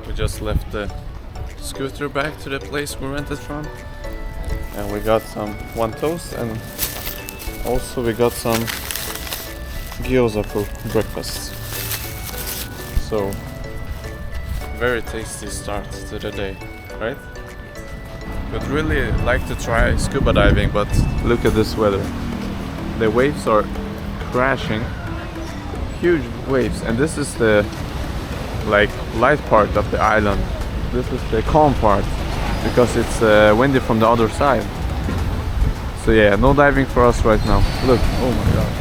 We just left the scooter back to the place we rented from. And we got some wontons and also we got some gyoza for breakfast. So, very tasty start to the day, right? Would really like to try scuba diving, but look at this weather. The waves are crashing, huge waves, and this is the like light part of the island. This is the calm part because it's windy from the other side. So yeah, no diving for us right now. Look, oh my god,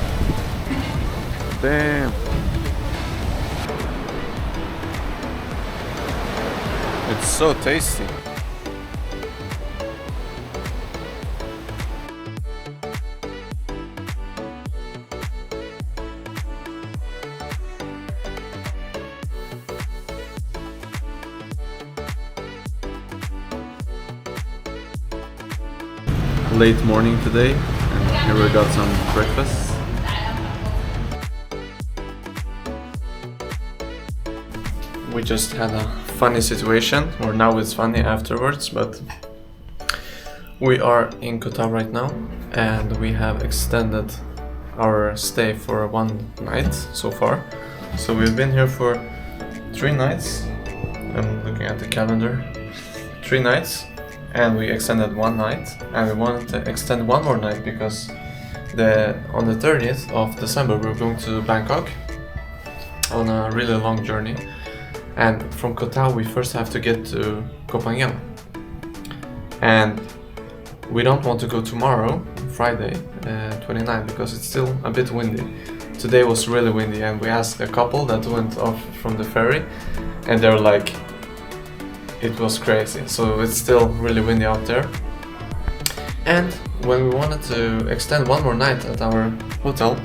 damn. It's so tasty. Late morning today, and here we got some breakfast. We just had a funny situation, or now it's funny afterwards, but we are in Koh Tao right now and we have extended our stay for one night so far. So we've been here for 3 nights. I'm looking at the calendar. 3 nights. And we extended 1 night, and we wanted to extend 1 more night because on the 30th of December we're going to Bangkok on a really long journey. And from Koh Tao we first have to get to Koh Phangan. And we don't want to go tomorrow, Friday, 29, because it's still a bit windy. Today was really windy, and we asked a couple that went off from the ferry, and they're like, it was crazy. So it's still really windy out there. And when we wanted to extend 1 more night at our hotel,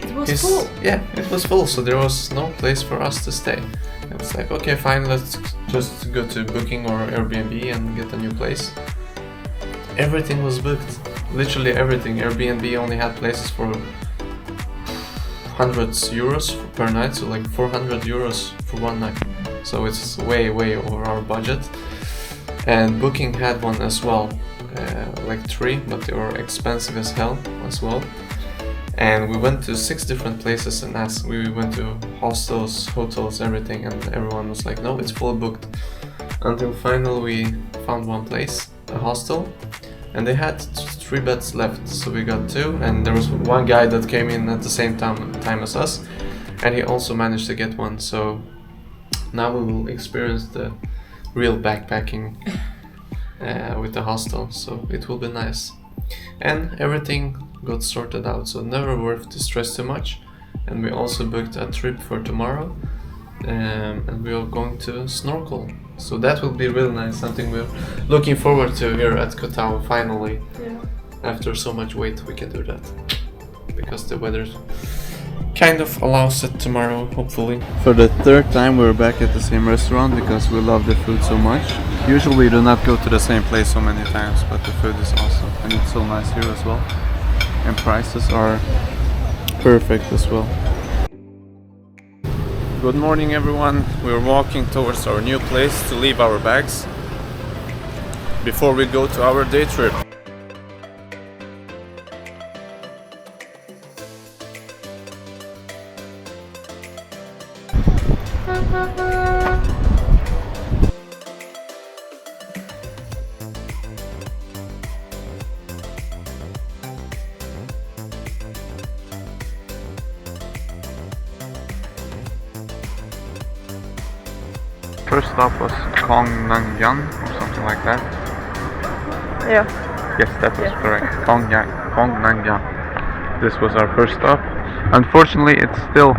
it was full. Yeah, it was full, so there was no place for us to stay. It was like, okay, fine, let's just go to Booking or Airbnb and get a new place. Everything was booked, literally everything. Airbnb only had places for hundreds euros per night, so like 400 euros for 1 night. So it's way over our budget. And Booking had one as well, like 3, but they were expensive as hell as well. And we went to 6 different places and we went to hostels, hotels, everything, and everyone was like, no, it's full booked. Until finally we found one place, a hostel, and they had 3 beds left, so we got 2, and there was one guy that came in at the same time as us, and he also managed to get one. So now we will experience the real backpacking with the hostel, so it will be nice. And everything got sorted out, so never worth to stress too much. And we also booked a trip for tomorrow, and we are going to snorkel. So that will be really nice, something we're looking forward to here at Koh Tao finally. Yeah. After so much wait, we can do that because the weather kind of allows it tomorrow, hopefully. For the 3rd time we're back at the same restaurant because we love the food so much. Usually we do not go to the same place so many times, but the food is awesome and it's so nice here as well. And prices are perfect as well. Good morning everyone. We're walking towards our new place to leave our bags before we go to our day trip. First stop was Koh Phangan or something like that. Yeah. Yes, that was correct. Koh Phangan. This was our first stop. Unfortunately, it's still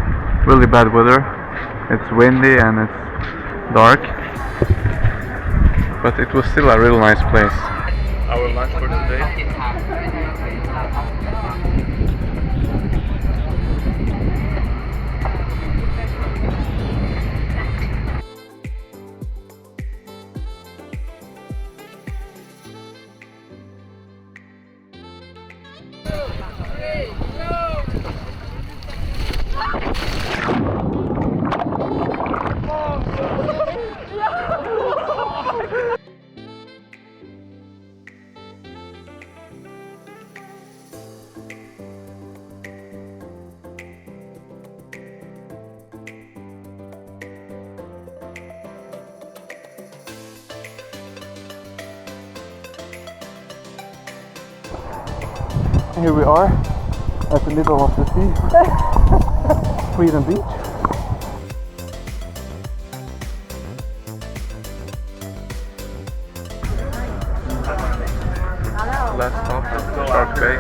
really bad weather. It's windy and it's dark. But it was still a real nice place. Our lunch for today. Here we are at the middle of the sea. Sweden Beach. Last stop is Shark Bay.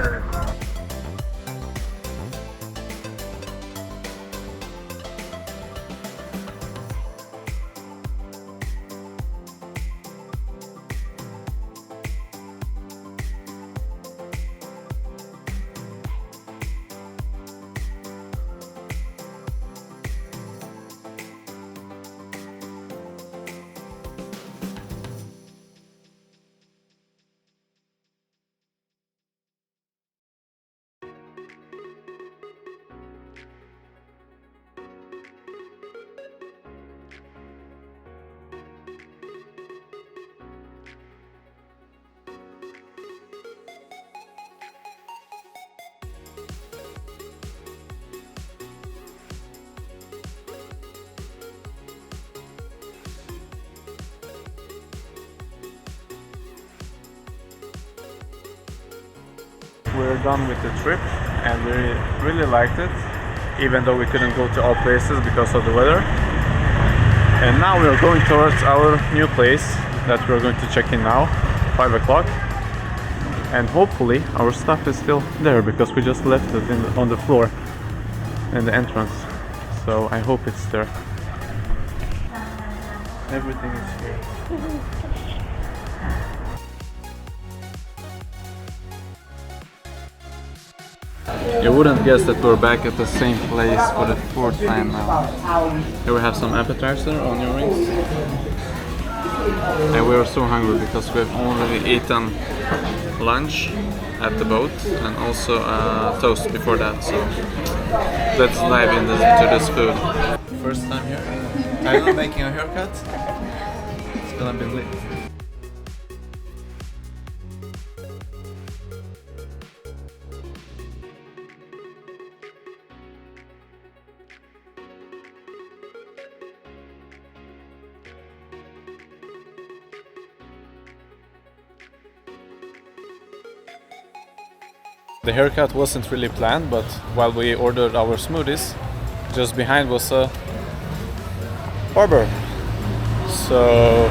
We're done with the trip and we really liked it, even though we couldn't go to all places because of the weather. And now we are going towards our new place that we're going to check in now, 5 o'clock. And hopefully our stuff is still there because we just left it on the floor in the entrance. So I hope it's there. Everything is here. You wouldn't guess that we're back at the same place for the 4th time now. Here we have some appetizer, onion rings. And we are so hungry because we've already eaten lunch at the boat and also toast before that. So let's dive into this food. First time here. Thailand making a haircut. It's gonna be lit. The haircut wasn't really planned, but while we ordered our smoothies, just behind was a barber. So,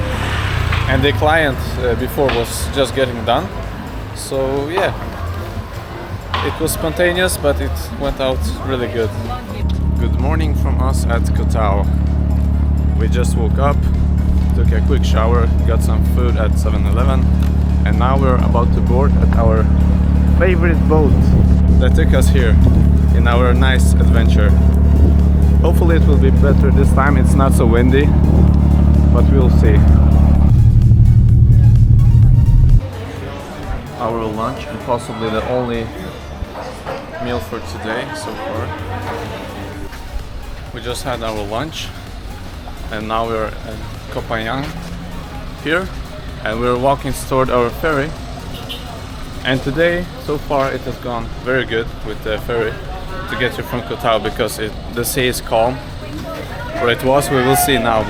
and the client before was just getting done. So yeah, it was spontaneous, but it went out really good. Good morning from us at Koh Tao. We just woke up, took a quick shower, got some food at 7-Eleven, and now we're about to board at our favorite boat that took us here in our nice adventure. Hopefully it will be better this time. It's not so windy, but we'll see. Our lunch and possibly the only meal for today so far. We just had our lunch and now we're at Koh Phangan here and we're walking toward our ferry. And today, so far, it has gone very good with the ferry to get here from Koh Tao because the sea is calm. Or it was, we will see now.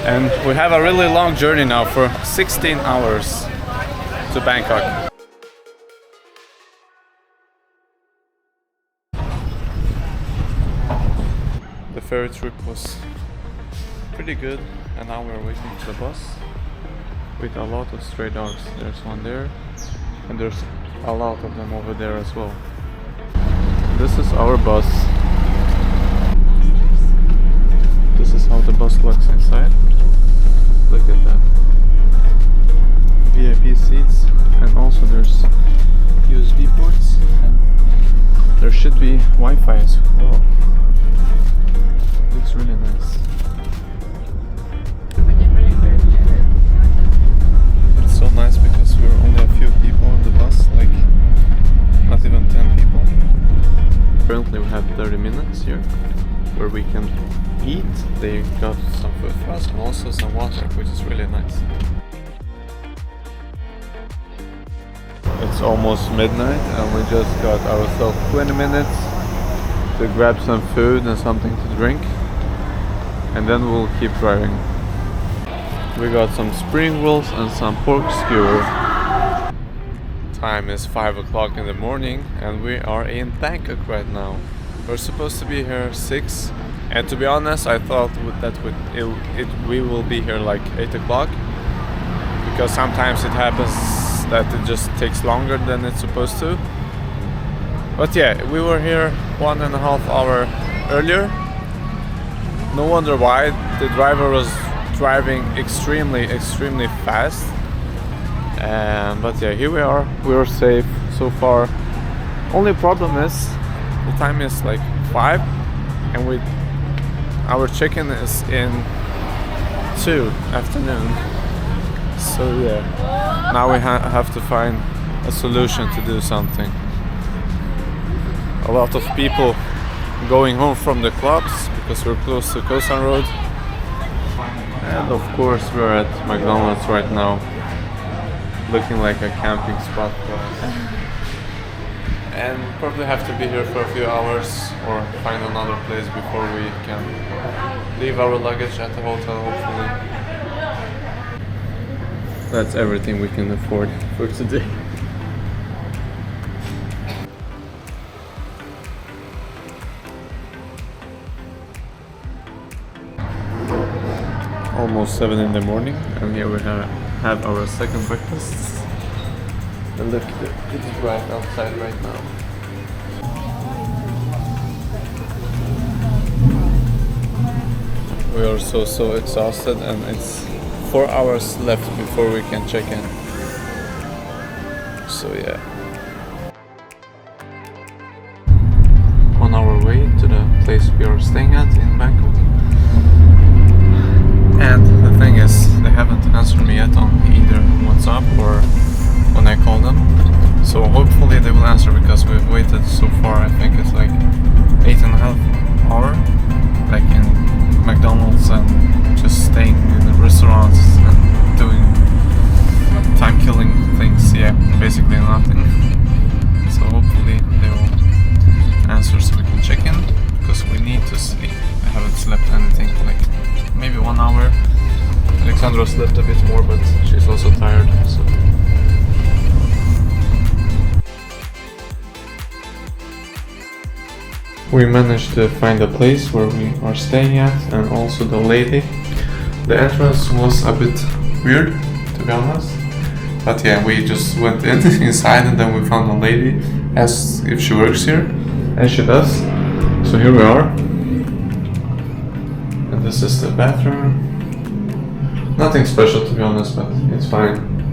And we have a really long journey now for 16 hours to Bangkok. The ferry trip was pretty good and now we're waiting for the bus. With a lot of stray dogs. There's one there and there's a lot of them over there as well. This is our bus. This is how the bus looks inside. Look at that. VIP seats and also there's USB ports and there should be Wi-Fi as well. Looks really nice. So nice because we're only a few people on the bus, like not even 10 people. Currently we have 30 minutes here where we can eat. They got some food for us and also some water, which is really nice. It's almost midnight and we just got ourselves 20 minutes to grab some food and something to drink and then we'll keep driving. We got some spring rolls and some pork skewer. Time is 5 o'clock in the morning and we are in Bangkok right now. We're supposed to be here 6, and to be honest I thought we will be here like 8 o'clock, because sometimes it happens that it just takes longer than it's supposed to. But yeah, we were here 1.5 hours earlier. No wonder why. The driver was driving extremely fast. But yeah, here we are. We are safe so far. Only problem is the time is like 5, and our check-in is in 2 afternoon. So yeah, now we have to find a solution to do something. A lot of people going home from the clubs because we're close to Koh Tao Road. And of course we're at McDonald's right now, looking like a camping spot for us. And probably have to be here for a few hours or find another place before we can leave our luggage at the hotel, hopefully. That's everything we can afford for today. Almost 7 in the morning, and here we have our second breakfast. And look, it is right outside right now. We are so exhausted, and it's 4 hours left before we can check in. So yeah. On our way to the place we are staying at in Bangkok. And the thing is, they haven't answered me yet on either WhatsApp or when I call them. So hopefully they will answer, because we've waited so far. I think it's like 8.5 hours, like in McDonald's and just staying in the restaurants and doing time-killing things. Yeah, basically nothing. So hopefully they will answer so we can check in, because we need to sleep. I haven't slept anything like maybe 1 hour. Alexandra slept a bit more, but she's also tired. So we managed to find a place where we are staying at, and also the lady. The entrance was a bit weird, to be honest. But yeah, we just went inside, and then we found a lady, asked if she works here, and she does. So here we are. And this is the bathroom. Nothing special, to be honest, but it's fine.